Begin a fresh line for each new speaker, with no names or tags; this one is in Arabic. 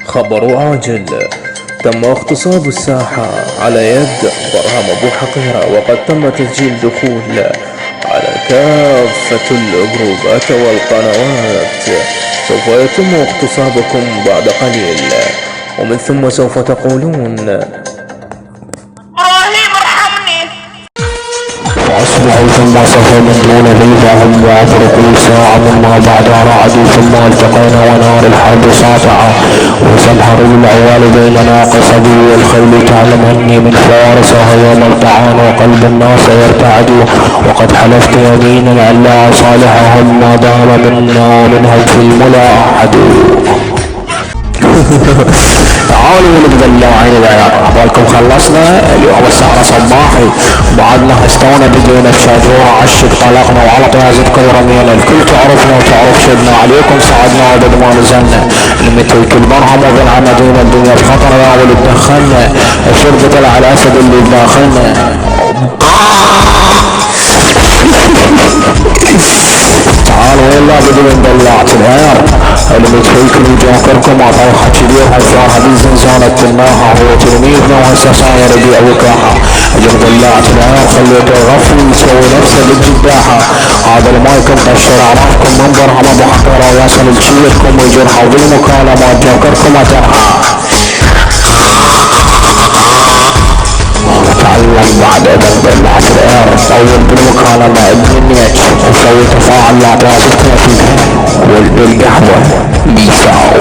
خبر عاجل: تم اغتصاب الساحة على يد برهم أبو حقيرة، وقد تم تسجيل دخول على كافة الجروبات والقنوات. سوف يتم اغتصابكم بعد قليل، ومن ثم سوف تقولون
وأصبحوا ثم صفوا من دون بيتهم وأفرقوا ساعة مما بعد رعدوا ثم التقينا ونار الحرب ساطعة وسمحروا العوال بين ناقص بي والخيل تعلم أني من فارس يوم الطعان وقلب الناس يرتعد وقد حلفت يمينا ألا صالحهم ما دام منا ومنهم في الملا عدو. تعالوا نتدلعين العيال، عبالكم خلصنا اليوم الساعة صباحي، بعدنا هستونا بدينا بشاجورة عشق طلقنا وعلى طيازتكم رمينا، الكل تعرفنا وتعرف شدنا، عليكم صعدنا وبد ما نزلنا، المثل كل مرهم وبالعمدين الدنيا بخطر يا ولد دخلنا، شربة على الأسد اللي بداخلنا. تعالوا يلا بدون دلعت العيار، اللي متفيكم وجاكركم عطوا حكي بيهم فاها بالزنزانة تناها، هو تلميذنا وهسه صاير بيع وكاحة، اجر دلعت العيار خليته يغفل يسوي نفسه بالجداحة، هذا المايك مطشر اعرافكم من برهم ابو حقيرة ويصل لشيركم ويجرحوا بالمكالمات جاكركم اترحى. تعلم بعد اذا دلعت العيار طول بالمكالمة ابنيت وسوي تفاعل لا تعرف فيها والقهوة بيساو.